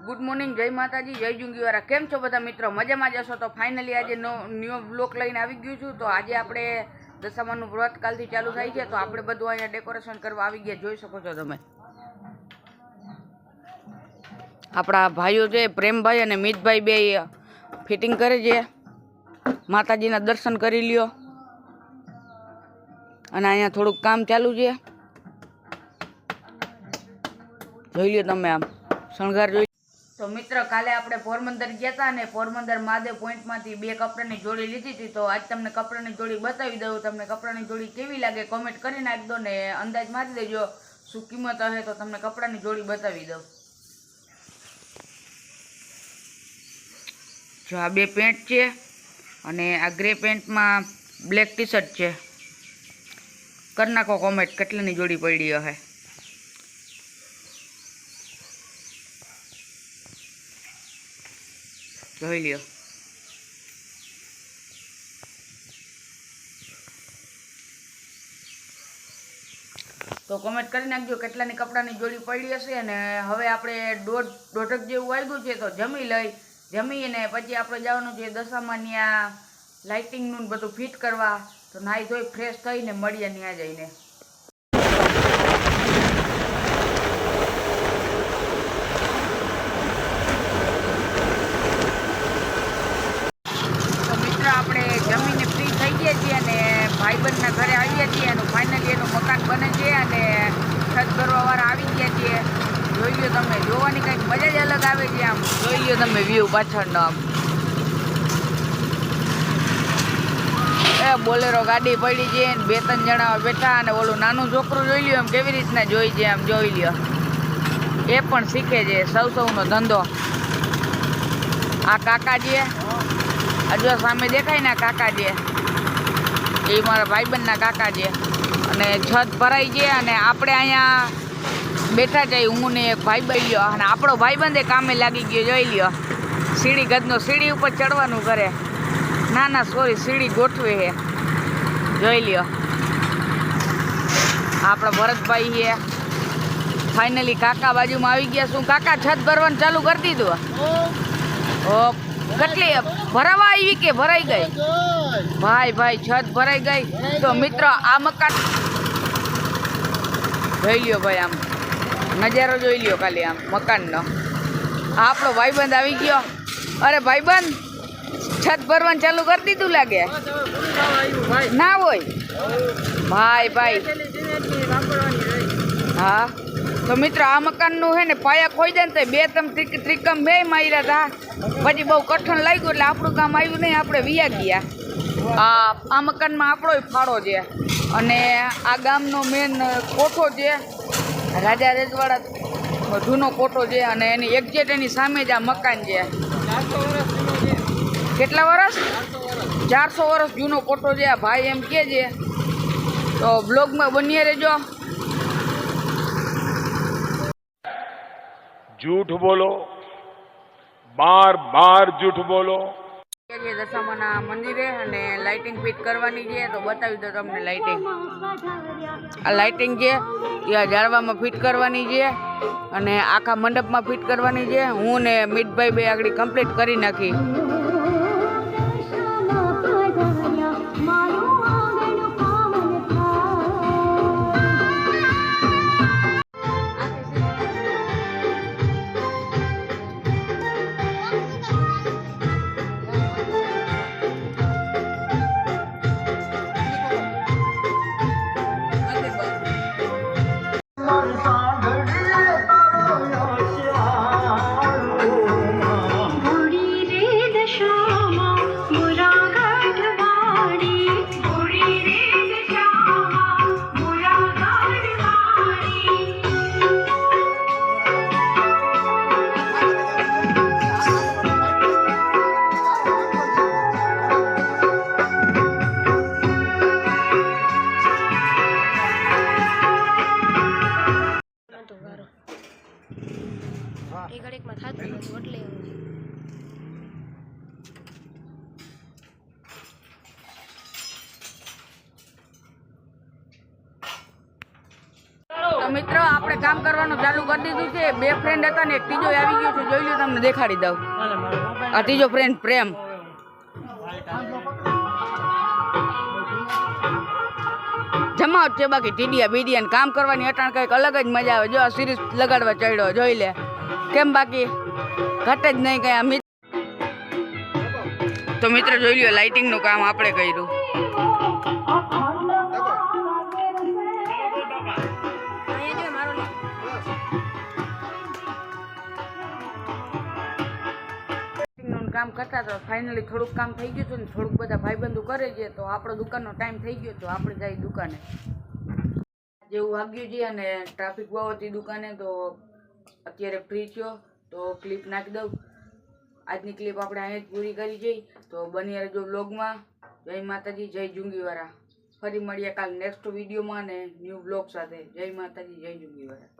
Good morning, जय माताजी, जय जुंगीवारा। केम छो बधा मित्रों? मजामां ज हशो। तो फाइनली आज न्यू ब्लॉग लईने आवी गयुं छुं। तो आज आपणे दशामाનું व्रत कालथी चालू थाय छे। तो आपणे बधुं अहींया डेकोरेशन करवा आवी गया, जोई शको छो तमे। आपणा भाईओ छे प्रेमभाई अने मितभाई बे फिटिंग करे छे। माताजीना दर्शन करी ल्यो अने अहींया थोडुंक काम चालू छे। જોઈ લ્યો તમે આમ શણગાર જોઈ। તો મિત્ર, કાલે આપણે પોરબંદર ગયા હતા અને પોરબંદર મહાદેવ પોઈન્ટમાંથી 2 કપડાની જોડી લીધી હતી। તો આજ તમને કપડાની જોડી બતાવી દઉં। તમને કપડાની જોડી કેવી લાગે કોમેન્ટ કરી નાખજો ને અંદાજ મારી દેજો શું કિંમત હશે તો તમને કપડાની જોડી બતાવી દઉં। જો આ 2 પેન્ટ છે અને આ ગ્રે પેન્ટમાં બ્લેક ટી શર્ટ છે। કરી નાખો કોમેન્ટ કેટલાની જોડી પડી હશે। જોઈ લ્યો। તો કોમેન્ટ કરી નાખજો કેટલાની કપડાની જોડી પડી હશે। અને હવે આપણે દોઢક જેવું વાગ્યું છે તો જમીને પછી આપણે જવાનું છે દશામાની આ લાઇટિંગનું બધું ફિટ કરવા। તો નાહી ધોઈ ફ્રેશ થઈને મળીએ ત્યાં જઈને। આપણે જમીને ફ્રી થઈ ગયા છીએ અને ભાઈબંધના ઘરે આવ્યા છીએ અને ફાઇનલી એનું મકાન બને છે અને છત ભરવાવાળા આવી ગયા છીએ। જોઈ લો તમે, જોવાની કંઈક મજા જ અલગ આવે છે। આમ જોઈ લો તમે વ્યૂ પાછળનો। આમ એ બોલેરો ગાડી પડી છે ને 2-3 જણા બેઠા અને ઓલું નાનું છોકરું જોઈ લ્યો એમ કેવી રીતના જોઈ છે। આમ જોઈ લ્યો, એ પણ શીખે છે સૌનો ધંધો। આ કાકા છે, આ જો સામે દેખાય ને કાકા છે એ મારા ભાઈબંધના કાકા છે અને છત ભરાઈ છે અને આપણે અહીંયા બેઠા છે હું ને એક ભાઈબંધ લ્યો અને આપણો ભાઈબંધ કામે લાગી ગયો। જોઈ લ્યો સીડી ગદનો સીડી ઉપર ચડવાનું કરે। ના સોરી, સીડી ગોઠવે છે। જોઈ લ્યો આપણો ભરતભાઈ છે। ફાઇનલી કાકા બાજુમાં આવી ગયા। શું કાકા છત ભરવાનું ચાલુ કરી દીધું? ઓ કેટલી ભરાવા આવી કે ભરાઈ ગઈ? ભાઈ છત ભરાઈ ગઈ। તો મિત્રો આ મકાન જોઈ લ્યો ભાઈ, આમ નજારો જોઈ લ્યો ખાલી આમ મકાનનો। આપણો ભાઈબંધ આવી ગયો। અરે ભાઈબંધ છત ભરવાનું ચાલુ કરી દીધું લાગે? ના હોય ભાઈ હા। તો મિત્રો આ મકાનનું છે ને પાયા ખોઈ દે ને તો 2-3 ત્રિકમ 2 માર્યા હતા। પછી બહુ કઠણ લાગ્યું એટલે આપણું કામ આવ્યું નહીં, આપણે વિયા ગયા। આ મકાનમાં આપણો ફાળો છે અને આ ગામનો મેન કોઠો છે, રાજા રજવાડા જૂનો કોઠો છે અને એની એક્ઝેક્ટ એની સામે જ આ મકાન છે। કેટલા વર્ષ? 400 વર્ષ જૂનો કોઠો છે। આ ભાઈ એમ કહે છે। તો બ્લોગમાં બન્યા રહેજો। झूठ बोलो, बार झूठ बोलो। દશામાના મંદિરે અને લાઇટિંગ ફિટ કરવાની છે તો બતાવી દો તમને લાઇટિંગ। આ લાઇટિંગ છે એ ઝાડવામાં ફિટ કરવાની છે અને આખા મંડપમાં ફિટ કરવાની છે। હું ને મિતભાઈ બે આગળ કમ્પ્લીટ કરી નાખી। તો મિત્રો આપણે કામ કરવાનું ચાલુ કરી દીધું છે. 2 ફ્રેન્ડ હતા ને એક ત્રીજો આવી ગયો છે. જોઈ લો, તમને દેખાડી દઉં. આ ત્રીજો ફ્રેન્ડ પ્રેમ. જમાવટ છે બાકી ટીડિયા બીડિયા કામ કરવાની અટાણ કંઈક અલગ જ મજા આવે. જો આ સિરીઝ લગાડવા ચડ્યો, જોઈ લે કેમ બાકી ઘટે જ નહીં કઈ. તો મિત્ર જોઈ લ્યો, લાઇટિંગનું કામ આપણે કર્યું. કામ કરતા તો ફાઇનલી થોડુંક કામ થઈ ગયું હતું ને થોડુંક બધા ભાઈબંધો કરે છે. તો આપણો દુકાનનો ટાઈમ થઈ ગયો તો આપણે જઈએ દુકાને. જેવું વાગ્યું છે અને ટ્રાફિક બહુ હતી દુકાને, તો અત્યારે ફ્રી થયો તો ક્લિપ નાખી દઉં. આજની ક્લિપ આપણે અહીંયા જ પૂરી કરી જઈ. તો બની રહેજો બ્લોગમાં. જય માતાજી, જય જુંગીવાળા. ફરી મળીએ કાલ નેક્સ્ટ વિડીયોમાં અને ન્યૂ બ્લોગ સાથે. જય માતાજી, જય જુંગીવાળા.